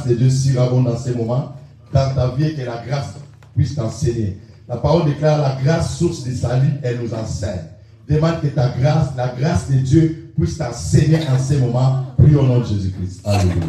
de Dieu surabonde dans ces moments, dans ta vie, et que la grâce puisse t'enseigner. La parole déclare la grâce, source de salut, elle nous enseigne. Demande que ta grâce, la grâce de Dieu, puisse t'enseigner en ces moments. Prie au nom de Jésus-Christ. Alléluia.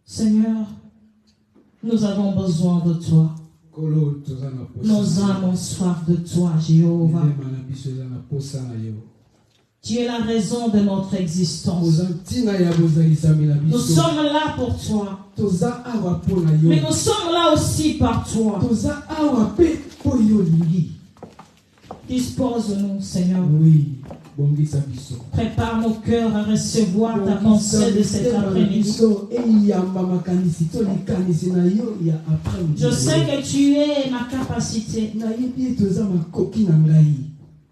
Seigneur, nous avons besoin de toi. Nos âmes ont soif de toi, Jéhovah. Tu es la raison de notre existence. Nous sommes là pour toi. Mais nous sommes là aussi par toi. Dispose-nous, Seigneur. Prépare nos cœurs à recevoir ta pensée de cet après-midi. Je sais que tu es ma capacité,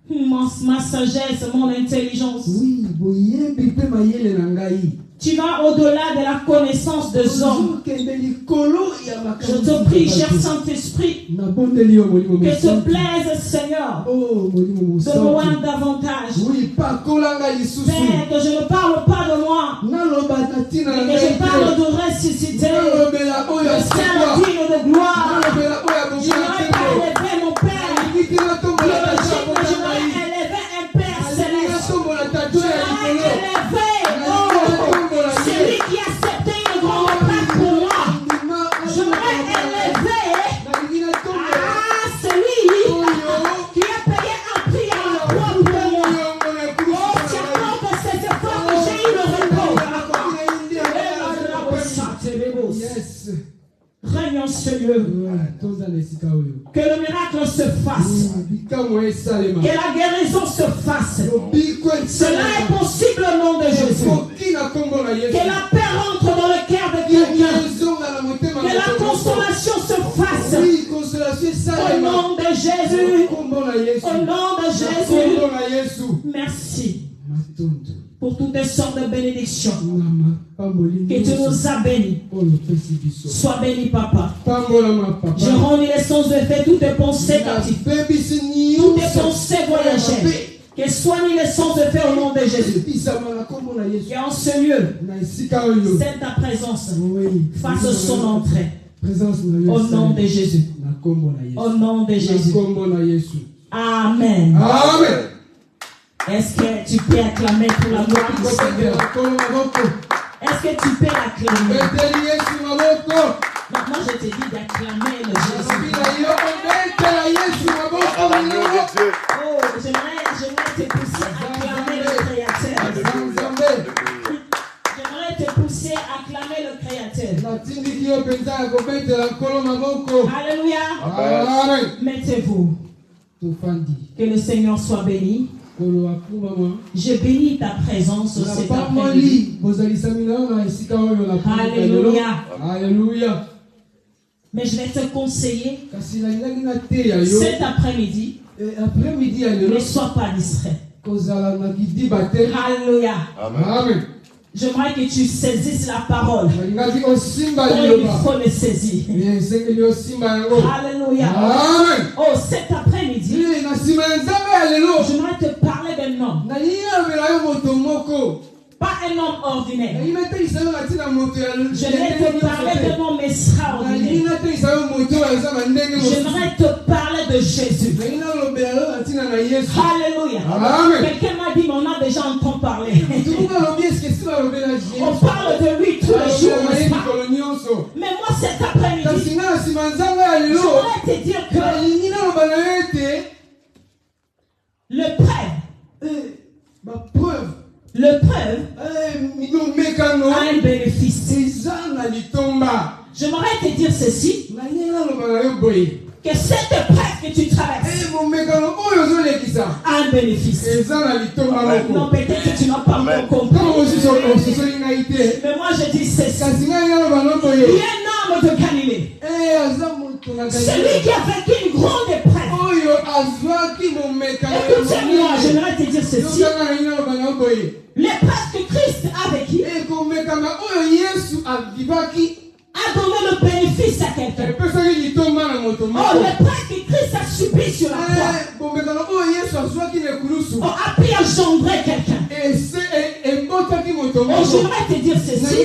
ma sagesse, mon intelligence. Tu vas au-delà de la connaissance des hommes. Je te prie, cher Saint-Esprit, que te plaise, Seigneur, de loin davantage. Père, que je ne parle pas de moi, mais que je parle de ressusciter, le Saint digne de gloire. Je n'aurais pas élevé mon Père, je n'aurais élevé un Père céleste. Je n'aurais élevé celui qui a accepté une grande retraite pour moi. Je m'aurais élevé à celui qui a payé un prix à ce lieu. Que le miracle se fasse. Que la guérison se fasse. Cela est possible au nom de Jésus. Que la paix rentre dans le cœur de quelqu'un. Que la consolation se fasse. Au nom de Jésus. Au nom de Jésus. Merci pour toutes sortes de bénédictions. Que tu nous as bénis. Sois béni, Papa. Je rends l'essence de fait toutes tes pensées captives. Toutes tes pensées voyagères. Que soigne l'essence de fait au nom de Jésus. Et en ce lieu, c'est ta présence. Fasse son entrée. Au nom de Jésus. Au nom de Jésus. Amen. Amen. Est-ce que tu peux acclamer pour la gloire du Seigneur? Est-ce que tu peux acclamer? Donc moi je te dis d'acclamer le Jésus. Oh, j'aimerais te pousser à acclamer le Créateur. J'aimerais te pousser à acclamer le Créateur. Alléluia. Amen. Mettez-vous. Que le Seigneur soit béni. Je bénis ta présence cet après-midi. Alléluia. Alléluia. Mais je vais te conseiller cet après-midi, ne sois pas distrait. Alléluia. Amen. J'aimerais que tu saisisses la parole. Il faut le saisir. Alléluia. Amen. Oh, cet après-midi, j'aimerais te parler d'un homme. Pas un homme ordinaire. Je vais te parler d'un homme extraordinaire. J'aimerais te parler de Jésus. Alléluia. Quelqu'un m'a dit, mais on a déjà entendu parler. On parle de lui tous les jours. Mais moi, cet après-midi, j'aimerais te dire que le preuve a un bénéfice. J'aimerais te dire ceci, que cette preuve que tu traverses a un bénéfice. Non, peut-être que tu n'as pas encore compris. Mais moi je dis ceci. Il y a un homme de Galilée. Celui qui a vécu une grande épreuve. Écoutez-moi, j'aimerais te dire ceci. L'épreuve que Christ a vécu a donné le bénéfice à quelqu'un. Oh, l'épreuve que Christ a subi sur la croix a pu engendrer quelqu'un. Et j'aimerais te dire ceci.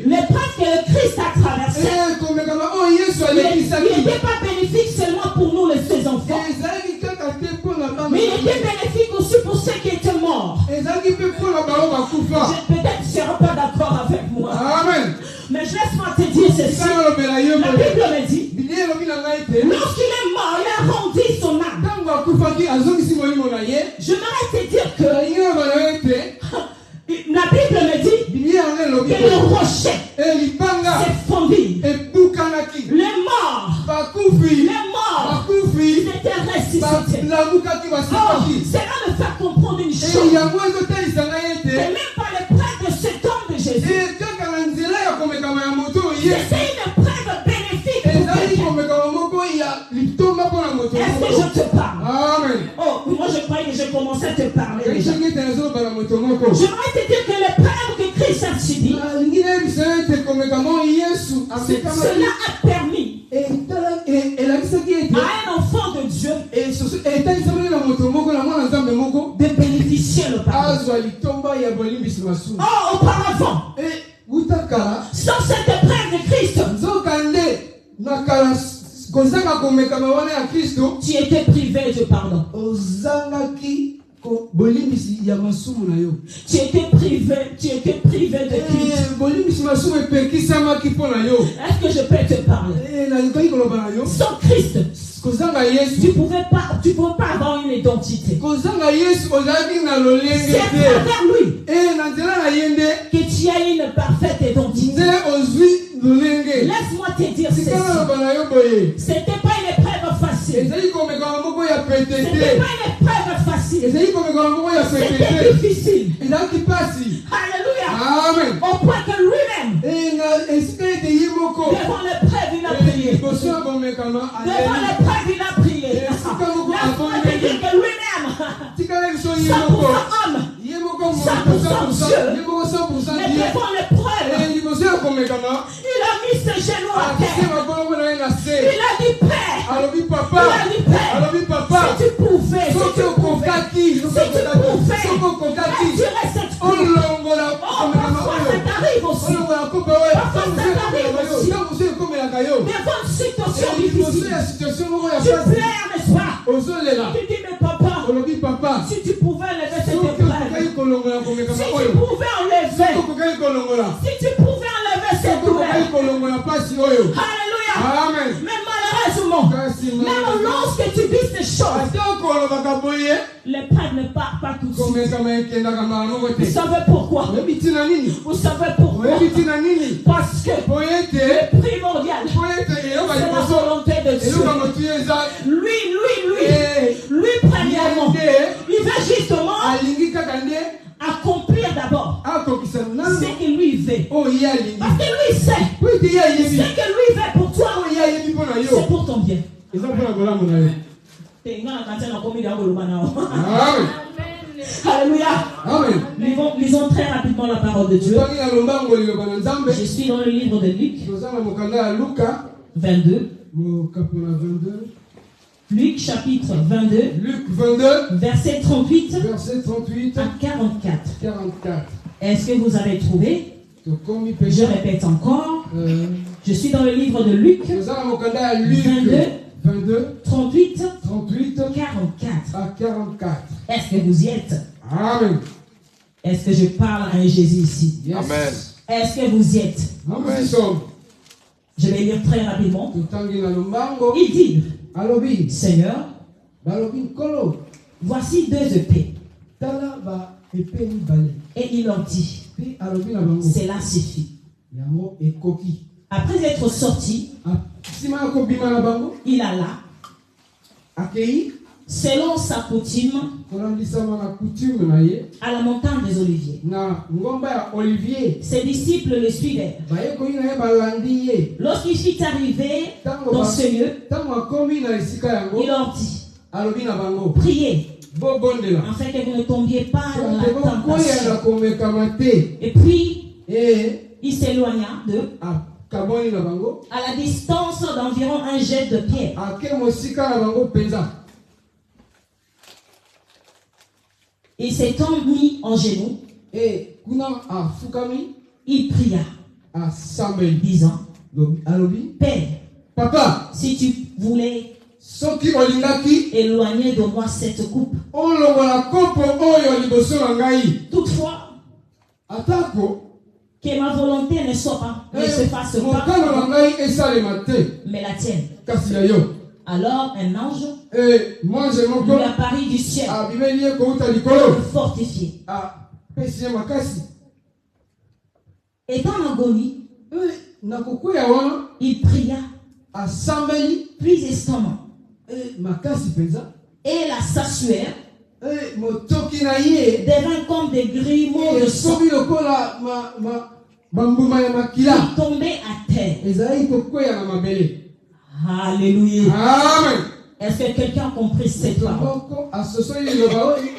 L'épreuve que Christ a traversée, il n'était pas bénéfique seulement pour nous, ses enfants. Mais il était bénéfique aussi pour ceux qui étaient morts. Peut-être que tu ne seras pas d'accord avec moi. Amen. Mais laisse-moi te dire ceci. La Bible me dit, lorsqu'il est mort, il a rendu son âme. J'aimerais te dire que la Bible me dit que le rocher s'est fondu. Les morts étaient ressuscités. Oh, cela me fait comprendre une chose. Que même par les prêtres de cet homme de Jésus, c'est une preuve bénéfique pour quelqu'un. Est-ce que je te parle? Amen. Oh, moi je croyais que je commençais à te parler déjà. J'aimerais te dire que l'épreuve que Christ a subi, cela a permis à un enfant de Dieu de bénéficier le pardon. Oh, auparavant, sans cette épreuve de Christ, tu étais privé de pardon. Tu étais privé de Christ. Est-ce que je peux te parler? Sans Christ, tu ne pouvais pas avoir une identité. C'est à travers lui que tu as une parfaite identité. Laisse-moi te dire ceci. C'était pas une épreuve facile. C'était pas une épreuve facile. C'était difficile. Alléluia. Amen. Au point que lui-même, devant l'épreuve, il a prié. Devant l'épreuve, il a prié. Laisse-moi te dire que lui-même, 100% homme, 100% Dieu, mais devant l'épreuve, il a mis ses genoux à terre. Il a dit Père, si tu pouvais, attirer cette coupe. Parfois ça t'arrive aussi. Devant une situation difficile, tu pleures, n'est-ce pas? Tu dis, mais papa, si tu pouvais enlever cette épreuve, si tu pouvais enlever cette douleur. Alléluia. Amen. Mais malheureusement, même lorsque tu vis ces choses, l'épreuve ne part pas tout de suite. Vous savez pourquoi? Vous savez pourquoi? Parce que le primordial, c'est la volonté de Dieu. Lui premièrement, il va justement accomplir d'abord ce que lui veut. Parce que lui sait ce que lui veut pour toi, c'est pour ton bien. Alléluia. Lisons très rapidement la parole de Dieu. Je suis dans le livre de Luc 22. Luc chapitre 22, verset 38 à 44. Est-ce que vous avez trouvé? Je répète encore. Je suis dans le livre de Luc 22, 38 à 44. Est-ce que vous y êtes? Amen. Est-ce que je parle à un Jésus ici? Yes. Amen. Est-ce que vous y êtes? Amen. Je vais lire très rapidement. Il dit, Seigneur, voici 2 épées. Et il leur dit, cela suffit. Après être sorti, il alla, selon sa coutume, à la montagne des Oliviers. Ses disciples le suivaient. Lorsqu'il fut arrivé dans ce lieu, il leur dit, priez, afin que vous ne tombiez pas dans la tentation. Et puis, il s'éloigna d'eux à la distance d'environ un jet de pierre. Il s'étant mis en genoux, il pria, disant, Père, Papa, si tu voulais éloigner de moi cette coupe, toutefois, que ma volonté ne soit pas, ne se fasse pas, mais la tienne. Alors un ange lui apparut du ciel pour le fortifier. Étant en agonie, il pria puissamment. Et la sa sueur devint comme des grumeaux de sang qui tombaient à terre. Alléluia. Amen. Est-ce que quelqu'un a compris cette parole?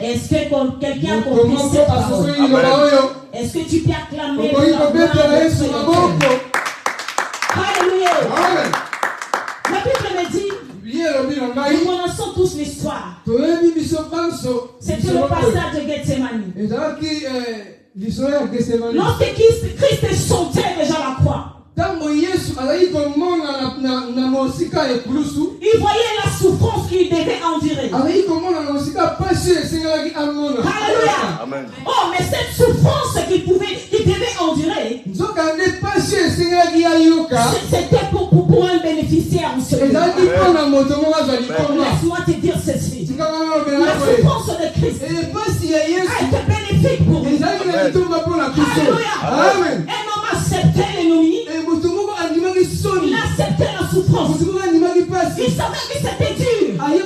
Est-ce que quelqu'un a compris cette parole? Est-ce que tu peux acclamer la gloire de Dieu? Alléluia. Amen. La Bible me dit, nous connaissons tous l'histoire. C'était le passage de Gethsemane. Lorsque Christ sentait déjà la croix, il voyait la souffrance qu'il devait endurer. Alléluia. Amen. Oh, mais cette souffrance qu'il devait endurer, c'était pour un bénéficiaire en ce moment. Laisse-moi te dire ceci. La souffrance de Christ Et pas si y a Yesu. a été bénéfique pour nous. Alléluia. Amen. Un homme a accepté l'ennemi. Il a accepté la souffrance. Il savait que c'était dur. Mais il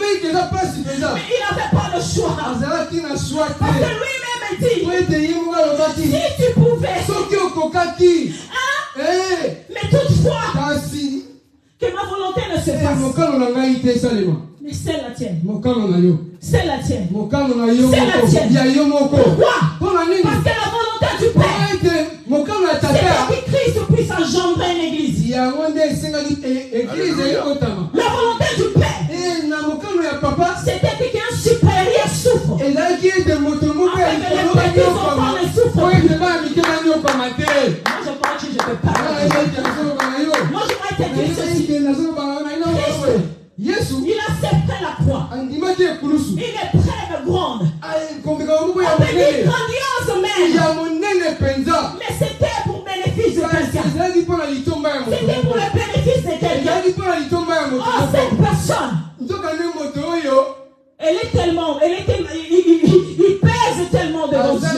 n'avait pas le choix. Parce que lui-même dit, si tu pouvais, mais toutefois, que ma volonté ne se fasse. Mais c'est la tienne. C'est la tienne. C'est la tienne. Pourquoi? Parce que la volonté du Père, c'est que Christ puisse engendrer une église. La volonté du Père, c'était qu'un supérieur souffre. Afin que les petits enfants ne souffrent plus. Moi, je crois que je peux pas. Moi, je vais te dire ceci. Christ, il acceptait la croix. Une épreuve grande. Une grandiose même. Mais c'était pour le bénéfice de quelqu'un. C'était pour le bénéfice de quelqu'un. Oh, cette personne, il pèse tellement devant Dieu.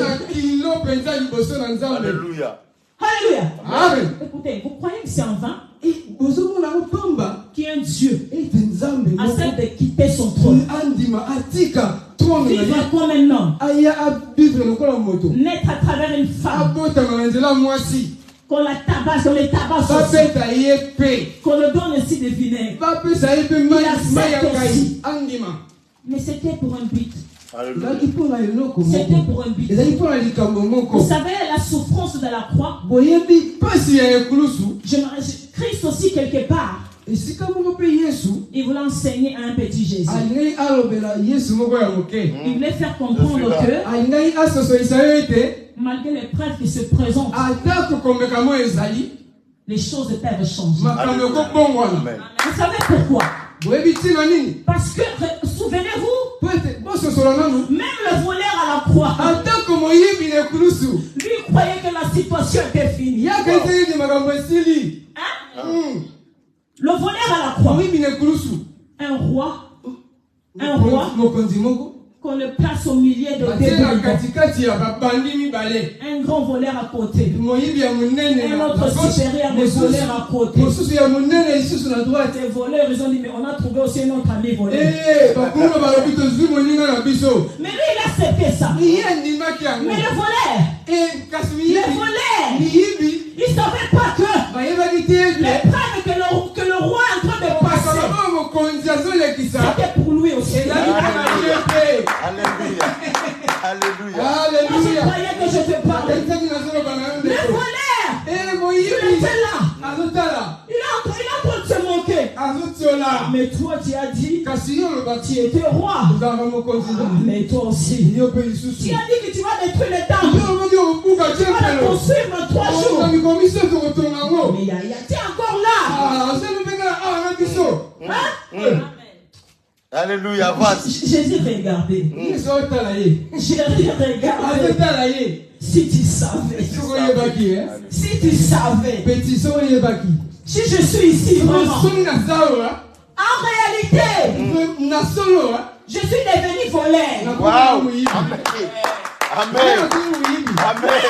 Alléluia. Alléluia. Amen. Écoutez, vous croyez que c'est en vain qui est un Dieu accepte de quitter son trône, vivre comme un homme, naître à travers une femme, qu'on la tabasse, on les tabasse aussi, qu'on le donne aussi des vinaigres. Il accepte aussi. Mais c'était pour un but. C'était pour un but. Vous savez, la souffrance de la croix, Christ aussi quelque part, il voulait enseigner à un petit Jésus. Il voulait faire comprendre que malgré les preuves qui se présentent, les choses peuvent changer. Vous savez pourquoi? Parce que, souvenez-vous, même le voleur à la croix, lui croyait que la situation était finie. Le voleur à la croix, un roi qu'on le place au milieu de deux un grand voleur à côté, un autre supérieur des voleurs à côté. Les voleurs, ils ont dit, mais on a trouvé aussi un autre ami voleur. Mais lui, il a accepté ça. Mais le voleur, il ne savait pas que les preuves que le roi est en train de passer, c'était pour lui aussi. Alléluia. Alléluia. Moi, je croyais que je te parlais. Le voleur, il était là. Il est en train de se moquer. Mais toi, tu as dit, tu étais roi. Mais toi aussi. Tu as dit que tu vas détruire les temples. Tu vas le construire dans 3 jours. Mais tu es encore là. Alléluia, vas-y. Jésus regardait. J'ai regardé. Si tu savais. Si tu savais. Si je suis ici vraiment. En réalité, je suis devenu voleur. Wow. Amen. Amen. Amen.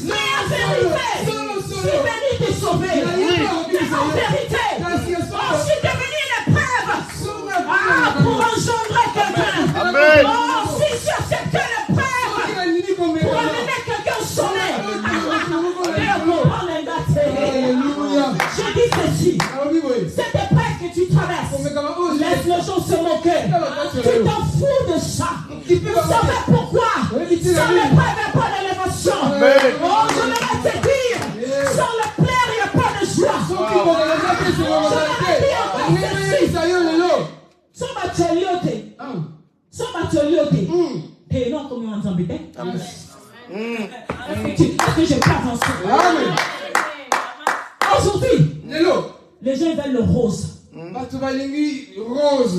Mais en vérité, je suis venu te sauver. Mais en vérité, je suis devenu une épreuve pour engendrer quelqu'un. Amen. Oh, si j'acceptais l'épreuve pour amener quelqu'un au sommet. Je dis ceci, cette épreuve que tu traverses, laisse les gens se moquer. Tu t'en fous de ça. Vous savez pourquoi? Sans l'épreuve, il n'y a pas d'élévation. Oh, je vais te dire, sans le plaire, il n'y a pas de joie. Et non, comme on en est-ce que je peux avancer? Aujourd'hui, les gens veulent le rose.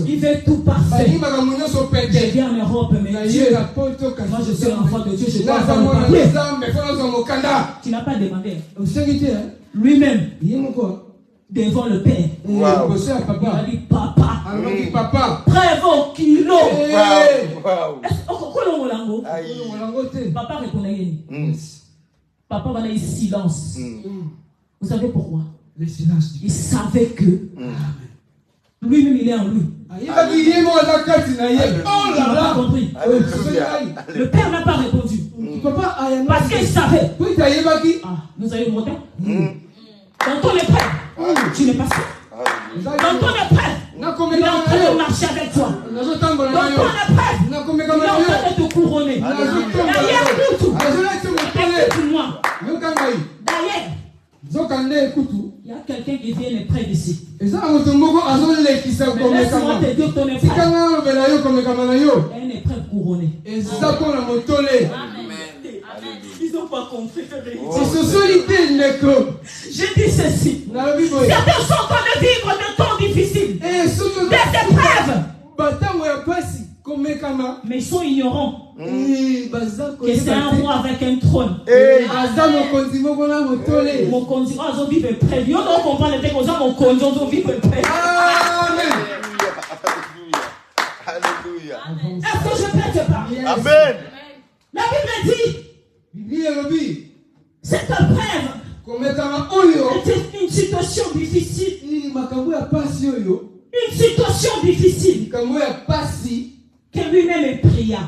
Ils veulent tout parfait. Je viens en Europe, mais Dieu, moi je suis un enfant de Dieu, je dois avoir le papier. Tu n'as pas demandé. Lui-même, devant le Père, il a dit papa, preuve au kilo. Wow. Papa répondait. Papa va dire silence. Vous savez pourquoi? Le silence. Il savait que lui-même il est en lui. Il n'a pas compris. Le père n'a pas répondu. Parce qu'il savait. Nous avons monté. Quand on est prêt, tu n'es pas sûr. Quand on est prêt, il est en train de marcher avec toi. Quand on est prêt, il est en train de te couronner. D'ailleurs, écoute-moi. D'ailleurs, il y a quelqu'un qui vient est près d'ici. Mais laisse-moi te dire ton épreuve. Elle est prête couronner. Ils n'ont pas compris. Je dis ceci. Certains sont en train de vivre des temps difficiles, des épreuves. Mais ils sont ignorants que c'est un roi avec un trône. Mon conduit, ils vivent près. Ils ne comprennent pas que mon conduit vivent près. Alléluia. Est-ce que je peux te parler? Amen. La Bible dit cette épreuve était une situation difficile. Une situation difficile que lui-même pria.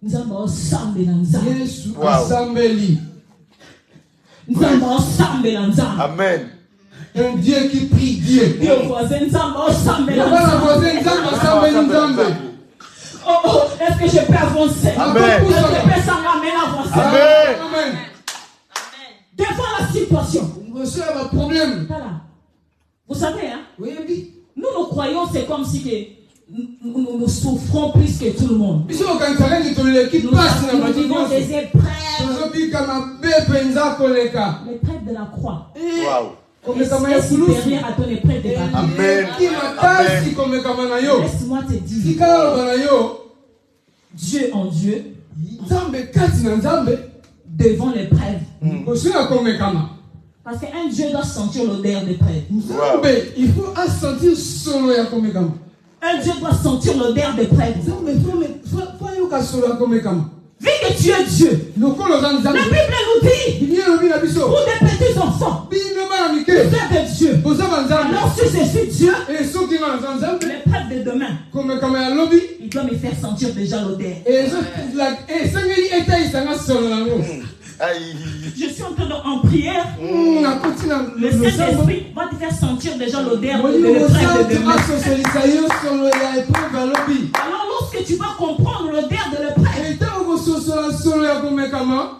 Nous avons ensemble Amen. Un Dieu qui prie Dieu. Oh, est-ce que je peux avancer? Amen. Est-ce que je peux s'en ramener avancer? Amen. Amen. Devant la situation. Monsieur a un problème. Voilà. Vous savez, hein? Oui. Nous croyons c'est comme si que nous souffrons plus que tout le monde. Nous vivons des épreuves. L'épreuve de la croix. Wow. C'est supérieur à ton épreuve de baptême. Amen. Laisse-moi te dire. Dieu en Dieu. Devant l'épreuve. Parce qu'un Dieu doit sentir l'odeur d'épreuve. Wow. Il faut sentir solo ya komekama. Un Dieu doit sentir l'odeur d'épreuve. Vu que tu es Dieu, la Bible nous dit pour des petits enfants, tu es de Dieu. Alors si je suis Dieu, l'épreuve de demain, il doit me faire sentir déjà l'odeur. Je suis en train en prière. Le Saint-Esprit va te faire sentir déjà l'odeur de l'épreuve de demain. Alors lorsque tu vas comprendre l'odeur de l'épreuve,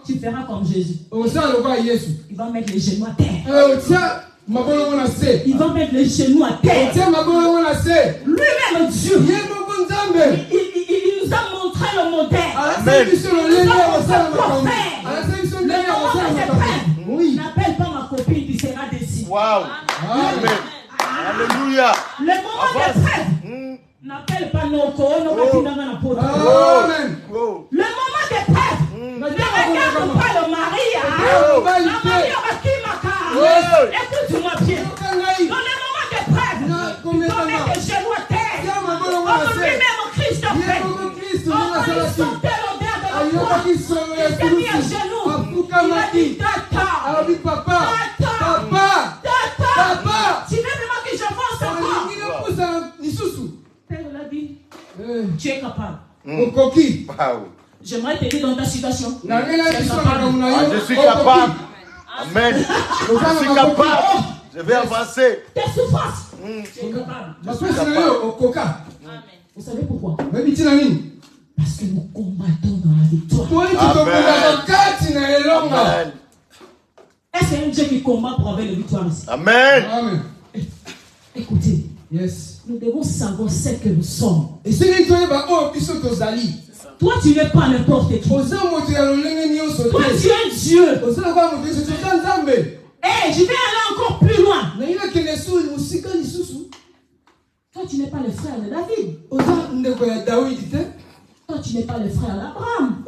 tu feras comme Jésus. Il va mettre les genoux à terre. Il va mettre les genoux à terre. Lui-même Dieu. Il nous a montré le modèle. Amen. Il nous a montré quoi faire. Le moment de l'épreuve. N'appelle pas ma copine, tu seras déçu. Wow. Amen. Alléluia. Le moment d'épreuve. N'appelle pas nos corps, nos patinanga na poto. Amen. Le moment d'épreuve. Ne regarde pas le mari. La mari aura qui maka. Écoute-moi bien. Dans le moment d'épreuve, tu dois mettre les genoux à terre. Comme lui-même Christ a fait. On va lui sentir l'odeur de la croix. Il s'est mis à genoux. Il a dit Tata. Papa. Tu veux vraiment que j'avance encore? Père l'a dit. Tu es capable. Wow. J'aimerais t'aider dans ta situation. Je suis capable. Amen. Je suis capable. Je vais avancer. Tes souffrances. Tu es capable. Vous savez pourquoi? Parce que nous combattons dans la victoire. Amen. Est-ce qu'il y a un Dieu qui combat pour avoir la victoire ici? Amen. Écoutez, Yes. nous devons savoir ce que nous sommes. Et si nous Toi, tu n'es pas n'importe qui. Toi, tu es Dieu. Et je vais aller encore plus loin. Toi, tu n'es pas le frère de David. Toi, tu n'es pas le frère d'Abraham.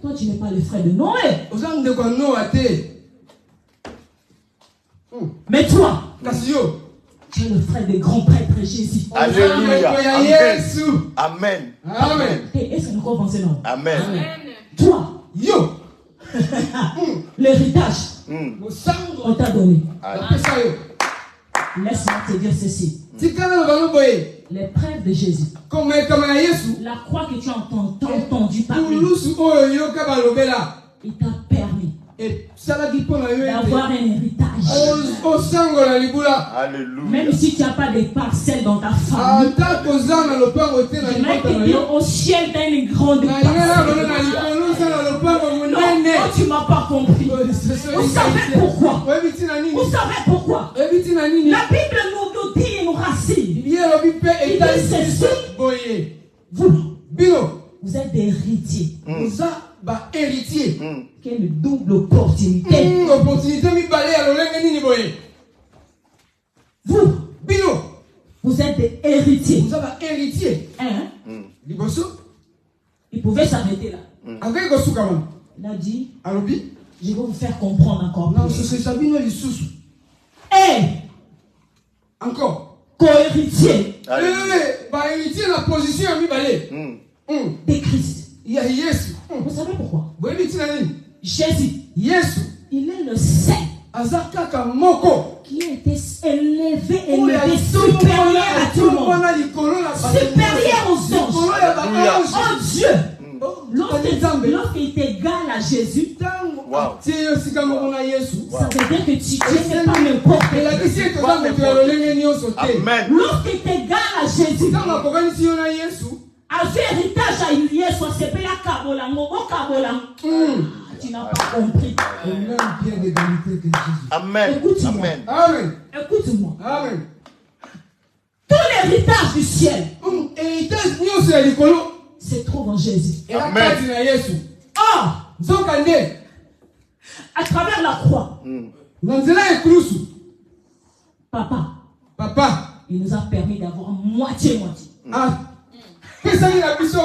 Toi, tu n'es pas le frère de Noé. Mais toi, Tu es le frère des grands prêtres Jésus. Alléluia. Amen. Amen. Amen. Et est-ce que nous comprenons non? Amen. Toi, Yo. l'héritage, Mosango. on t'a donné. Apesa yo. Laisse-moi te dire ceci. Tikana lo bano boye. Les prêtres de Jésus, Comme na Yesu. la croix que tu as entendu parler, Kulusu oyo yo ka balobela. il t'a permis Et salaki pona yo d'avoir un héritage. Osango la libula. Alléluia. Même si tu n'as pas de parcelles dans ta famille, Ata kozana lopango te na j'aimerais libota te na dire yo. au ciel, tu as une grande Na ingana parcelle. na likolusa na lopango Non, munene. non, tu ne m'as pas compris. Vous savez pourquoi? Webiti na nini? Vous savez pourquoi? Webiti na nini? La Bible nous dit, nous racine. Ye lobi pe Il eta dit ceci. boye. Vous, Bino. vous êtes des héritiers. Oza ba héritier. Quelle double opportunité. Opportunité mi balé ya lolenge nini boye. Vous, Bino. vous êtes des héritiers. Oza ba héritier. Hein? Liboso. Il pouvait s'arrêter là. Avec kosuka wana. Il a dit, Alobi. je vais vous faire comprendre encore Na plus. sose sabino lisusu. Et, Encore. co-héritier Ba héritier na position ya mi balé. de Christ. Ya Yesu. Vous savez pourquoi? Boyebi tina nini? Jésus, Yesu. il est le Saint Aza kaka moko. qui a été élevé, supérieur à tout le monde. Supérieur aux anges. Oh Dieu! Lorsqu'il est égal à Jésus, Wow. ça veut dire que tu n'es pas n'importe qui. Amen. Lorsqu'il est égal à Jésus, à ce héritage à Ilié, soit c'est pas la kabolango, au kabolango. Tu n'as pas compris. Amen. Écoute-moi. Amen. Amen. Écoute-moi. Amen. Tout l'héritage du ciel Héritage nyonso ya likolo se trouve en Jésus. elakati na Yesu. Or, Nzoka nde à travers la croix, na nzela ya ekulusu Papa, il nous a permis d'avoir moitié-moitié apesaki na biso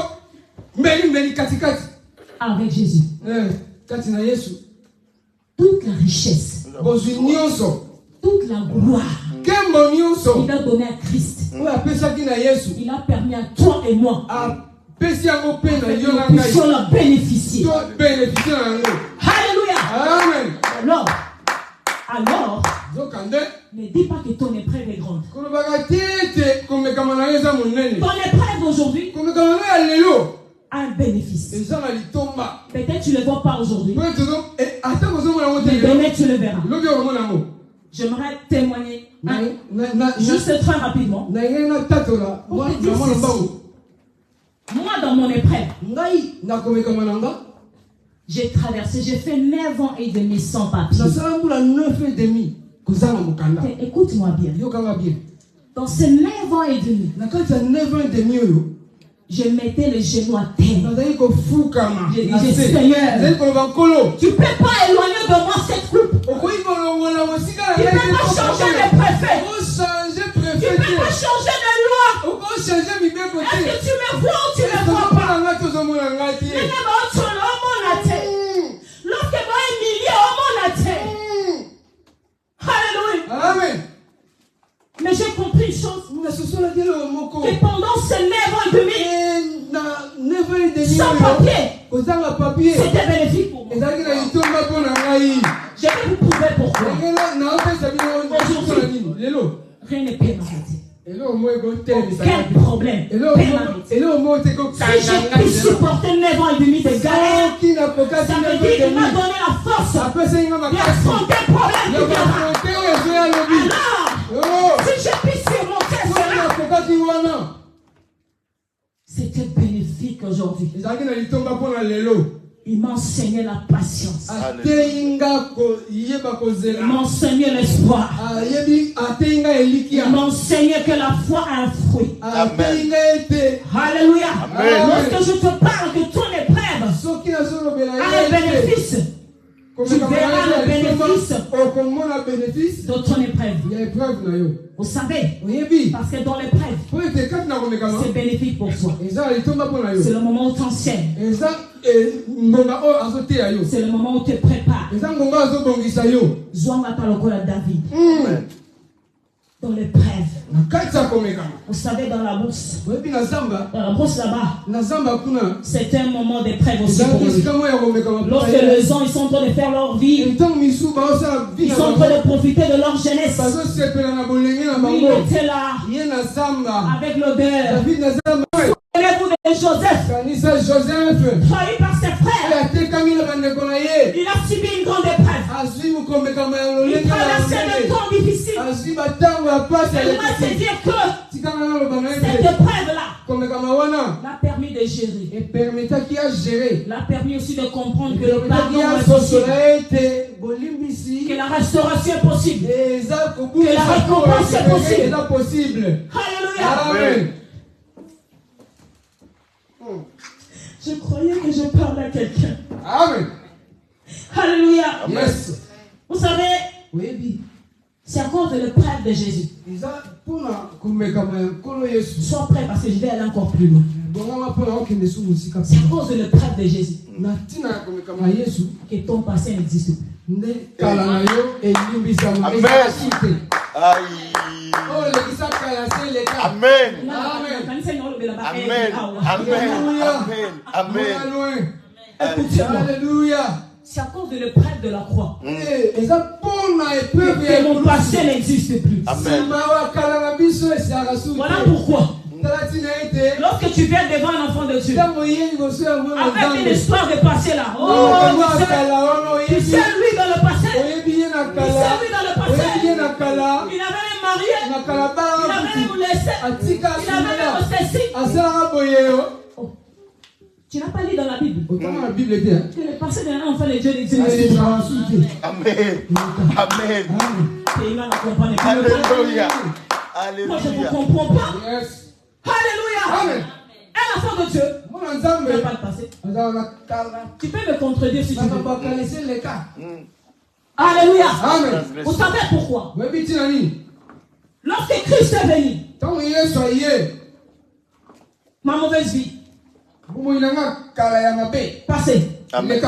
mbeli katikati avec Jésus. kati na Yesu. Toute la richesse, bozwi nyonso toute la gloire nkembo nyonso qu'il a donné à Christ, oyo apesaki na Yesu il a permis à toi et moi apesi yango mpe na que yo na nous ngai puissions la bénéficier. to bénéficie na yango. Alléluia. Amen. Alors, nzoka nde ne dis pas que ton épreuve est grande. kolobaka te ete komekama na yo eza monene. Ton épreuve d'aujourd'hui komekama na yo ya lelo a un bénéfice. eza na litomba Peut-être tu ne le vois pas aujourd'hui, po ete ata kozomona yango te mais lelo demain tu le verras. lobi okomona yango. J'aimerais témoigner Juste juste très rapidement. na ngai natatola mwana mbango Moi, dans mon épreuve, ngai nakomekama na nga j'ai traversé, j'ai fait 9 ans et demi sans papier. nasala mbula 9 kozanga mokanda. Écoute-moi bien. yokanga bien Dans ces 9 ans et demi, na kati ya 9 oyo je mettais les genoux à terre. nazali kofukama J'ai dit, na se. Seigneur, nazali koloba nkolo tu ne peux pas éloigner de moi cette coupe. okoki kolongola mosika Tu ne peux pas changer de préfet. ochange Tu ne peux pas changer de loi. okochange mibeko Est-ce te que tu me vois ou tu ne me vois pas? mpona nga tozomona nga te. Lorsque moi humilié au monde, alléluia. Amen. Mais j'ai compris une chose, nasosolaki eloko moko que pendant ces 9 ans et demi, na 9 sans papier, kozanga papier c'était bénéfique pour moi. ezalaki na litomba mpo na ngai. Je vais vous prouver pourquoi. naopesa bino nini lelo Rien n'est peut m'arrêter. eloko moko ekotelemisa Quel problème peut m'arrêter? eloko moko te Si kokanga j'ai pu supporter 9 ans et demi de galère, soki napokaki ça veut dire qu'il m'a donné la force apesaki nga makasi d'affronter le problème ya qui viendra. bakonte oyo ezoya lobi. Alors, si j'ai pu surmonter soki cela, napokaki wana c'était bénéfique aujourd'hui. ezalaki na litomba mpo na lelo. Il m'a enseigné la patience. ateyi nga koyeba Il kozela. m'a enseigné l'espoir. ateyi nga elikia. Il m'a enseigné que la foi a un fruit. ateyi nga ete Alléluia. Amen. Lorsque je te parle que ton épreuve soki nazolobela a un bénéfice, tu verras le bénéfice okomona bénéfice de ton épreuve. ya épreuve na yo. Vous savez, oyebi parce que dans l'épreuve, po ete kati na komekama c'est bénéfique pour toi. eza na litomba mpo na C'est yo. le moment où tu enseignes. eza ngonga oyo azoteya yo. C'est le moment où tu te prépares. eza ngonga azobongisa yo. Zwanga palokola David. dans l'épreuve. Vous savez, dans la brousse là-bas, c'est un moment d'épreuve aussi pour eux. Lorsque les gens ils sont en train de faire leur vie, ils sont en train de profiter de leur jeunesse. Il était là avec l'odeur. Souvenez-vous de Joseph, trahi par ses frères. Il a subi une grande épreuve. Il traversait des temps difficiles. J'aimerais te dire que cette épreuve-là l'a permis de gérer. L'a permis aussi de comprendre que le pardon est possible. Que la restauration est possible. Que la récompense est possible. Alléluia. Amen. Je croyais que je parlais à quelqu'un. Amen. Alléluia. Yes. Vous savez, c'est à cause de l'épreuve de Jésus. Sois prêt parce que je vais aller encore plus loin. C'est à cause de l'épreuve de Jésus que ton passé n'existe plus. Amen. Aïe. Amen. Amen. Écoutez-moi. C'est à cause de l'épreuve de la croix que mon passé n'existe plus. Amen. Voilà pourquoi. Lorsque tu viens devant un enfant de Dieu, avec une histoire de passé là, tu sais lui dans le passé, il avait même marié, il avait même laissé, il avait même ceci. Tu n'as pas lu dans la Bible que le passé d'un enfant de Dieu n'existe pas. Amen. Amen. Alléluia. Alléluia. Moi je ne vous comprends pas. Yes. Alléluia. Amen. Un enfant de Dieu n'a pas le passé. Tu peux me contredire si tu veux. Alléluia. Amen. Vous savez pourquoi? Lorsque Christ est venu, ma mauvaise vie passé. Amen.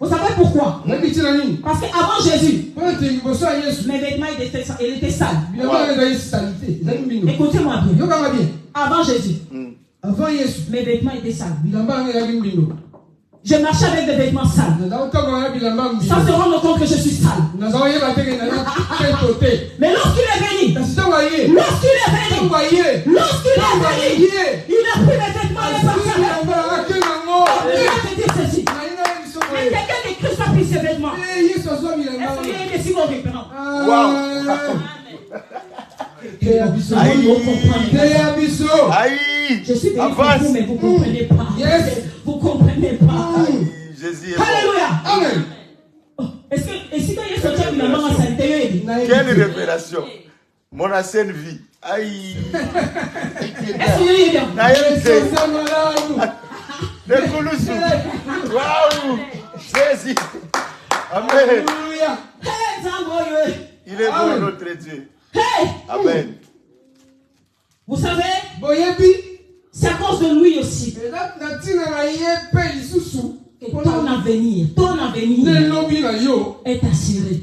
Vous savez pourquoi? Parce qu'avant Jésus, mes vêtements étaient sales. Écoutez-moi bien. Avant Jésus, mes vêtements étaient sales. Je marchais avec des vêtements sales, sans se rendre compte que je suis sale. Mais lorsqu'il est venu, il a pris mes vêtements et est parti avec. Je vais te dire ceci. Mais quelqu'un de Christ a pris ses vêtements. Est-ce qu'il est si mauvais maintenant? Aïe. Je suis venu pour vous, mais vous ne comprenez pas. Vous ne comprenez pas. Jésus est Alléluia. Amen. Est-ce que quand il est sorti avec la main en saleté, Quelle révélation. Mon ancienne vie. Aïe. est-ce qu'il est bien? Le Koulousou. Waouh. Jésus. Amen. Hey, Zamboye. Il est bon notre Dieu. Hey. Amen. Vous savez, c'est à cause de lui aussi que ton avenir est assuré.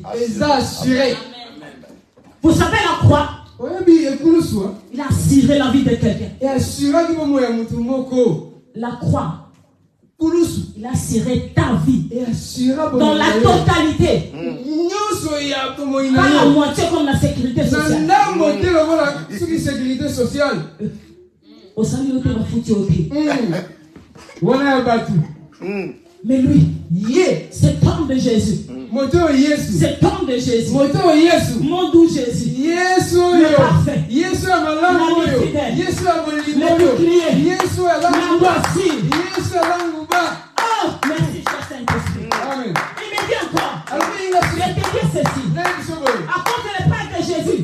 Vous savez la croix, il a assuré la vie de quelqu'un. La croix, il a assuré ta vie dans la totalité. Pas la moitié comme la sécurité sociale. Au salut, on va foutre au pied. Mais lui, cet homme de Jésus, cet homme de Jésus, mon doux Jésus, le parfait, l'ami fidèle, le bouclier, la voici. Oh, merci, cher Saint-Esprit. Il me dit encore, je vais te dire ceci. À cause de l'épreuve de Jésus,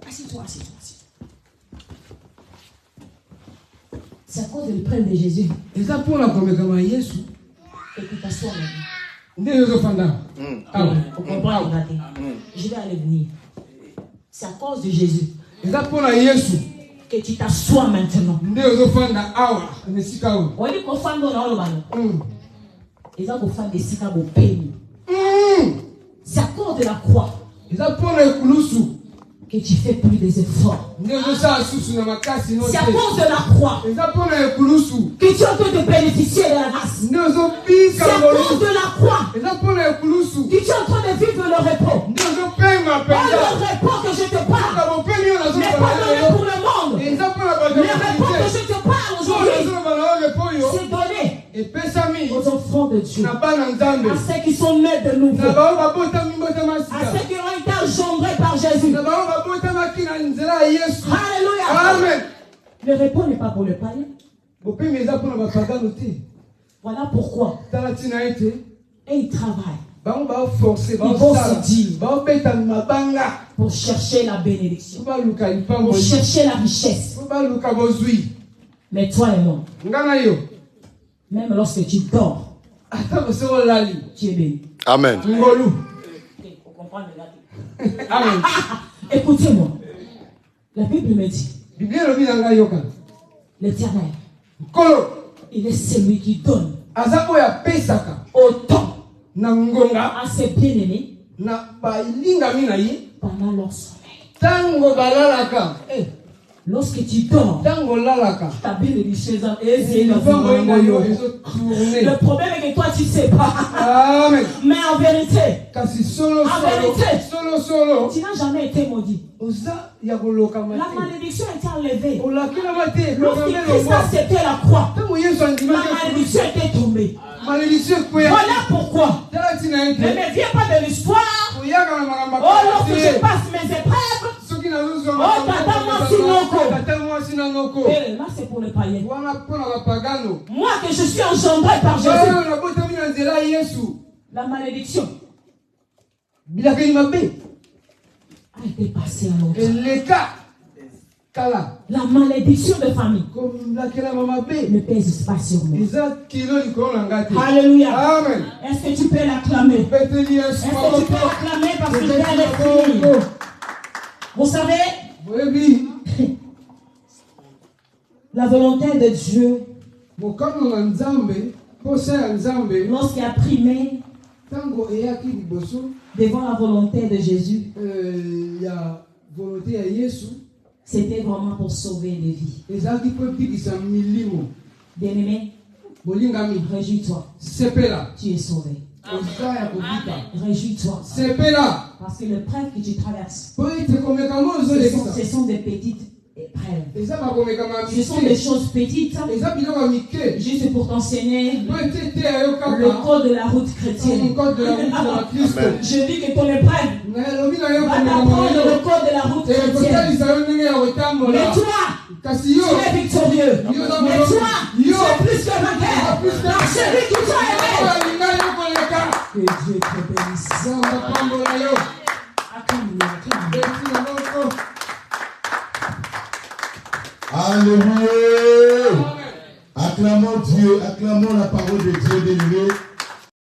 assieds-toi. C'est à cause de l'épreuve de Jésus que tu t'assois maintenant. Vous comprenez? Je vais aller venir. C'est à cause de Jésus que tu t'assois maintenant. On dit qu'on fait dans le ballon. Ils ont fait des sika au pays. C'est à cause de la croix que tu fais plus des efforts. C'est à cause de la croix que tu es en train de bénéficier de la grâce. C'est à cause de la croix que tu es en train de vivre le repos. Le repos que je te parle n'est pas donné pour le monde. Le repos que je te parle aujourd'hui, c'est donné aux enfants de Dieu, à ceux qui sont nés de nouveau, à ceux qui ont été engendrés par Jésus. Alléluia. Amen. Le repos n'est pas pour le païen. Voilà pourquoi. Et ils travaillent. Ils vont se dire pour chercher la bénédiction, pour chercher la richesse. Mais toi et moi, même lorsque tu dors, tu es béni. Amen. Amen. Écoutez-moi. La Bible me dit, l'Éternel, il est celui qui donne autant à ses bien-aimés pendant leur sommeil. Lorsque tu dors, ta bénédiction est le problème est que toi tu ne sais pas. Amen. Mais en vérité, tu n'as jamais été maudit. La malédiction a été enlevée. Lorsque Christ a accepté la croix, la malédiction était tombée. Voilà pourquoi. Ne me viens pas de l'histoire. Oh, lorsque je passe mes épreuves, oh, là c'est pour le païen. Moi que je suis engendré par Jésus, la malédiction a été passée à l'autre. La malédiction de famille ne pèse pas sur moi. Alléluia. Amen. Est-ce que tu peux l'acclamer? Est-ce que tu peux l'acclamer parce que je vais finir? Vous savez, la volonté de Dieu, lorsqu'il a primé devant la volonté de Jésus, c'était vraiment pour sauver des vies. Bien-aimé, réjouis-toi. Tu es sauvé. Réjouis-toi. Parce que l'épreuve que tu traverses, ce sont des petites épreuves. Ce sont des choses petites, juste pour t'enseigner le code de la route chrétienne. Je dis que ton épreuve va t'apprendre le code de la route chrétienne. Mais toi, tu es victorieux. Mais toi, tu es plus que vainqueur. Par celui qui t'a aimé. Que Dieu te bénisse. Alléluia. Acclamons Dieu, acclamons la parole de Dieu, bien-aimé.